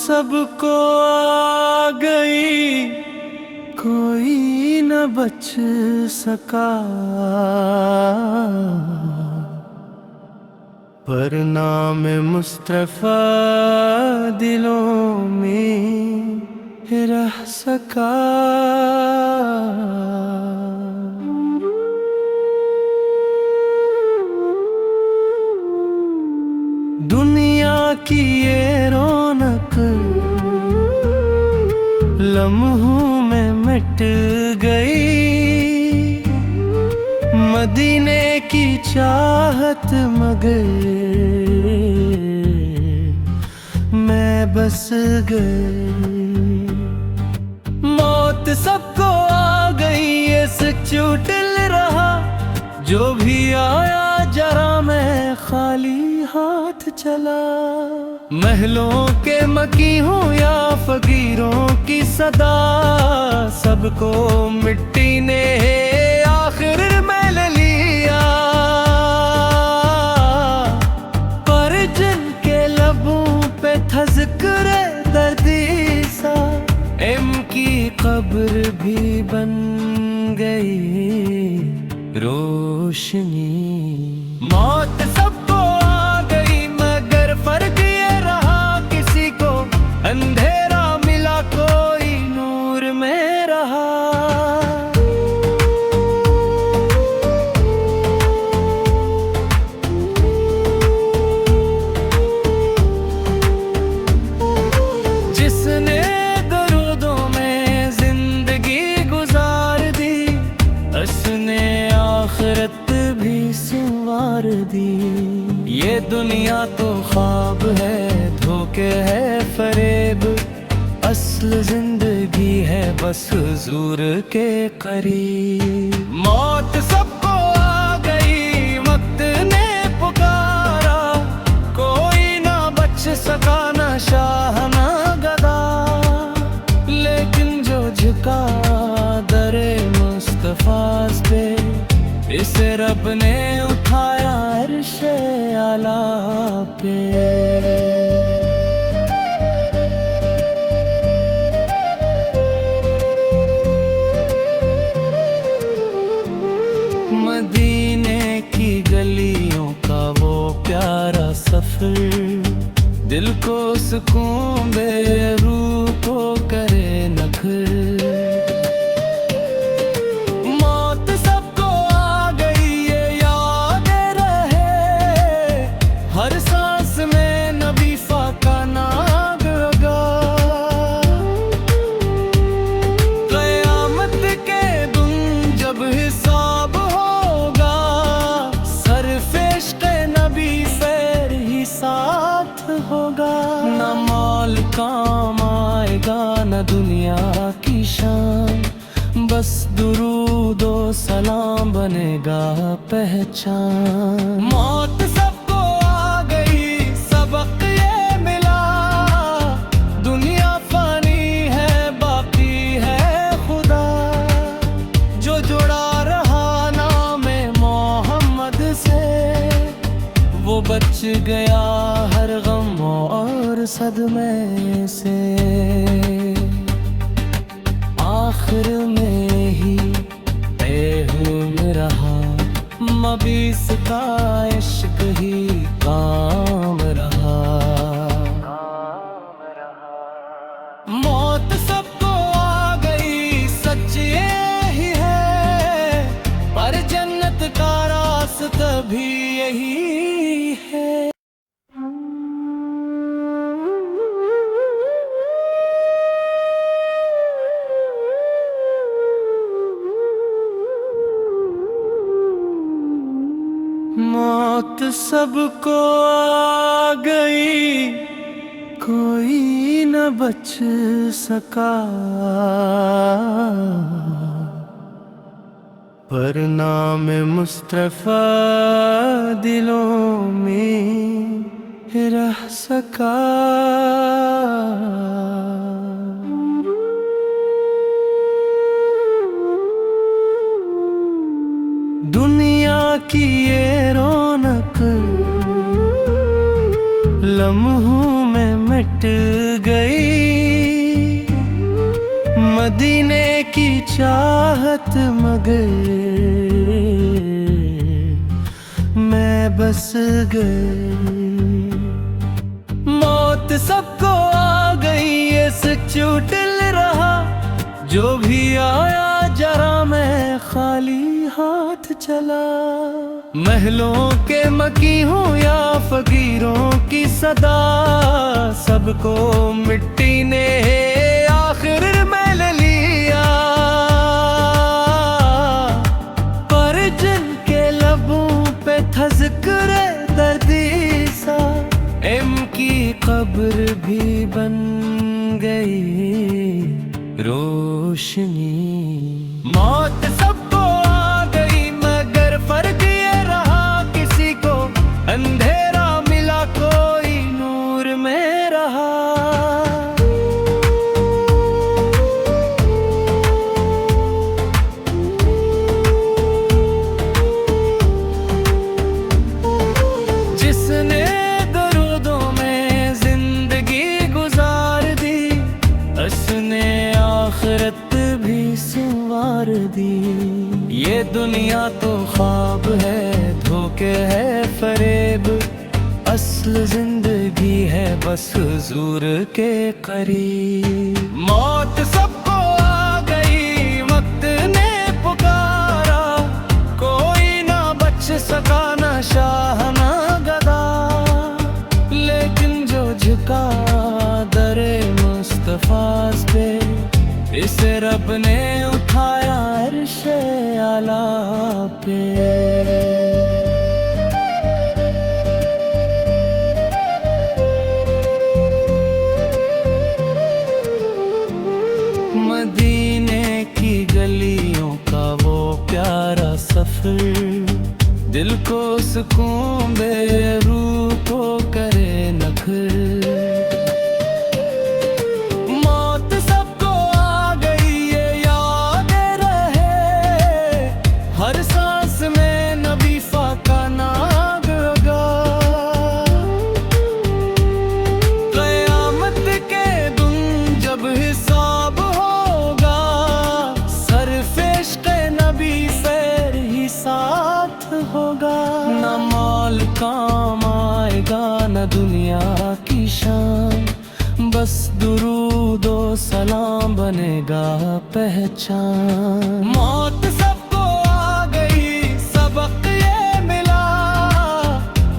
सबको आ गई, कोई न बच सका। पर नाम मुस्तफा दिलों में रह सका। दुनिया की ये रौनक लम्हों में मिट गई, मदीने की चाहत मगर मैं बस गई। मौत सबको आ गई, ये सच उठल रहा। जो भी आया जरा मैं खाली हाथ चला। महलों के मकी हूँ या फकीरों की सदा, सबको मिट्टी ने आखिर में ले लिया। पर जिनके लबों पे था ज़िक्र दर्दी सा, इनकी कब्र भी बन गई रोशनी। मौत सबको आ गई मगर फर्क ये रहा, किसी को अंधेरा मिला कोई नूर में रहा। जिसने दरूदों में जिंदगी गुजार दी, उसने आखिरत भी संवार दी। ये दुनिया तो ख्वाब है, धोखे है फरेब, असल जिंदगी है बस हुजूर के करीब। मौत सबको आ गई, वक्त ने पुकारा, कोई ना बच सका, ना शाह ना गदा। लेकिन जो झुका दरे मुस्तफा पे, इसे रब ने उठाया अर्शे आला पे। मदीने की गलियों का वो प्यारा सफर, दिल को सुकून दे रूह को करे नखर। न माल काम आएगा न दुनिया की शान, बस दुरूदो सलाम बनेगा पहचान। मौत सबको आ गई, सबक ये मिला, दुनिया फानी है बाकी है खुदा। जो जुड़ा रहा नाम मोहम्मद से, वो बच गया हर गम और सदमे से। आखिर में ही बेहुम रहा, मबीस का इश्क ही काम रहा। मौत सबको आ गई, सच ये ही है, पर जन्नत का रास्ता भी यही है। मौत सबको आ गई, कोई न बच सका। पर नाम मुस्तफा दिलों में रह सका। दुनिया की ये रौनक लम्हों में मिट गई, मदीने की चाहत मगर मैं बस गई। मौत सबको आ गई ये सच उठल रहा, जो भी आया जरा मैं खाली हाथ चला। महलों के मकी हूँ या फकीरों की सदा, सबको मिट्टी ने आखिर में ले लिया। पर जिनके लबों पे था जिक्र दर्दी सा, एम की कब्र भी बन गई रोशनी। मौत सबको आ गई मगर फर्क ये रहा, किसी को अंधेरा मिला कोई नूर में रहा। जिसने दरूदों में जिंदगी गुजार दी, उसने आखिरत भी संवार दी। ये दुनिया तो ख्वाब है, धोखे है फरेब, असल जिंदगी है बस हुजूर के करीब। मौत सबको आ गई वक्त ने पुकारा, कोई ना बच सका ना शाह ना गदा। लेकिन जो झुका दरे मुस्तफास पे, इसे रब ने उठाया अर्शे आला पे। मदीने की गलियों का वो प्यारा सफर, दिल को सुकून दे रूह को करे नखर। मौत सबको आ गई ये याद रहे, हर सांस में नबी फाका नाग होगा। क़यामत के दिन जब हिसाब होगा, सरफेश के नबी फेर ही साथ होगा। न माल काम आएगा न दुनिया की शान, बस दुरूदो सलाम बनेगा पहचान। मौत सबको आ गई सबक ये मिला,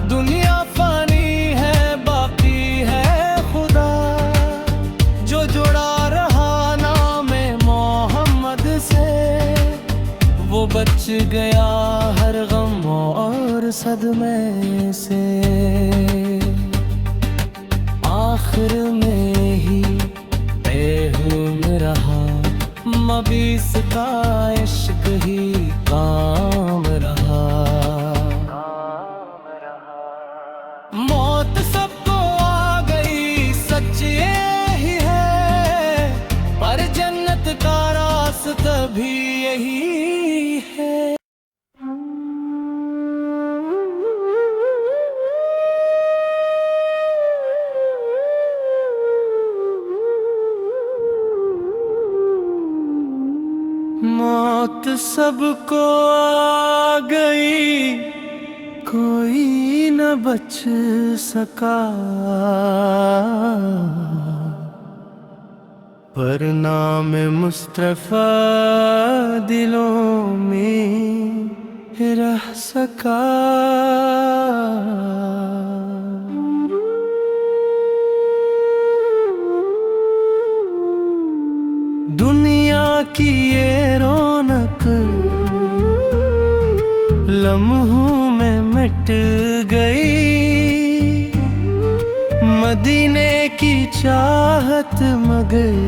दुनिया फानी है बाकी है खुदा। जो जुड़ा रहा नाम मोहम्मद से, वो बच गया हर गम और सदमे से। आखिर में ही बेहुम रहा, मबीस का इश्क ही काम रहा। मौत सबको आ गई सच यही है, पर जन्नत का रास्ता भी यही है। मौत सबको आ गई, कोई न बच सका। पर नाम मुस्तफा दिलों में रह सका। दुनिया की ये रौनक लम्हों में मिट गई, मदीने की चाहत मगर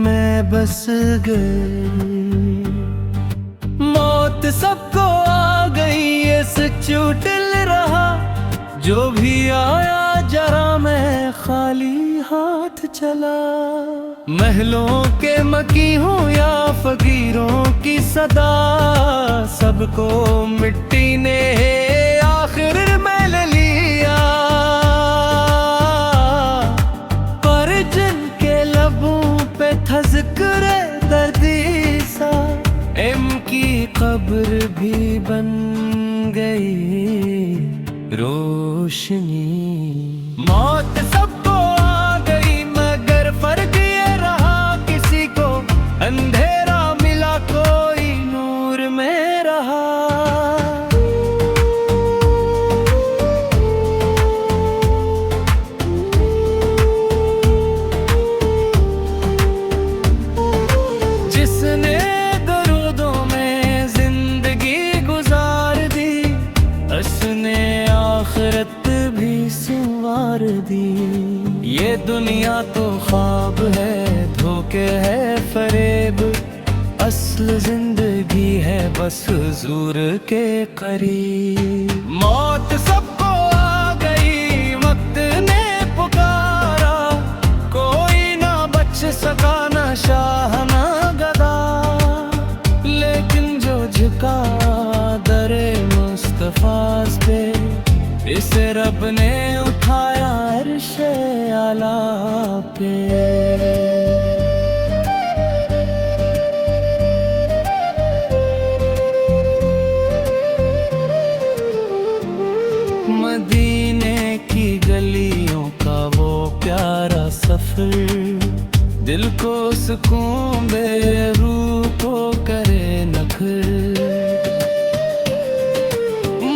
मैं बस गई। मौत सबको आ गई ये सच उठल रहा, जो भी आया जरा मैं खाली हाथ चला। महलों के मकी हूँ या फकीरों की सदा, सबको मिट्टी ने आखिर में ले लिया। पर जिनके कब्र भी बन गई रोशनी। मौत सबको आ गई मगर फर्क ये रहा, किसी को अंधेरा मिला कोई नूर में रहा। जिसने दरूदों में जिंदगी गुजार दी, उसने आखिरत भी संवार दी। ये दुनिया तो ख्वाब है, धोखे है फरेब, असल जिंदगी है बस हुजूर के करीब। मौत सबको आ गई वक्त ने पुकारा, कोई ना बच सका ना शाह ना गदा। लेकिन जो झुका दरे मुस्तफा पे, इसे रब ने उठाया अर्शे आला पे। मदीने की गलियों का वो प्यारा सफर, दिल को सुकून दे रूह को करे नखर।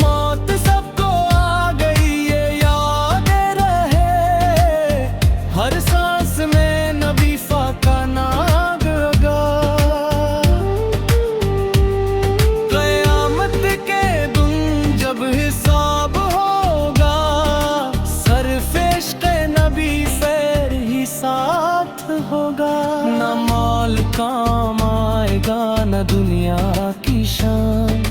मौत सबको आ गई ये याद रहे, हर सांस में नबी का नाम होगा। क़यामत के दिन जब हिसाब होगा, सरफेश के नबी फिर ही साथ होगा। न माल काम आएगा न दुनिया की शान,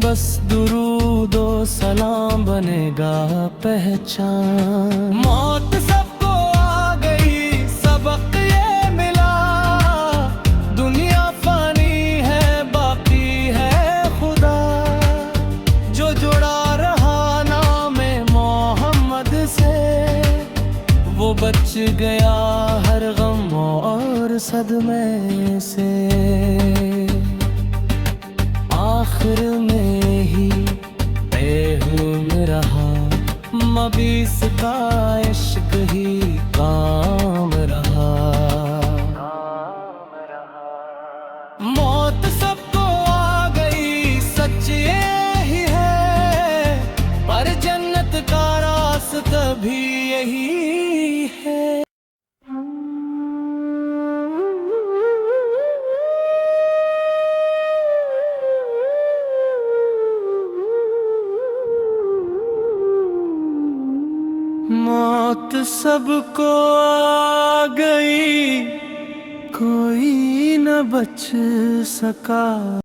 बस दुरूद और सलाम बनेगा पहचान। मौत सबको आ गई सबक ये मिला, दुनिया फानी है बाकी है खुदा। जो जुड़ा रहा नाम मोहम्मद से, वो बच गया हर गम और सदमे से। आखिर में ही बेहुम रहा, मबीस का इश्क ही काम रहा। मौत सबको आ गई सच ये ही है, पर जन्नत का रास्ता भी यही है। मौत सबको आ गई, कोई न बच सका।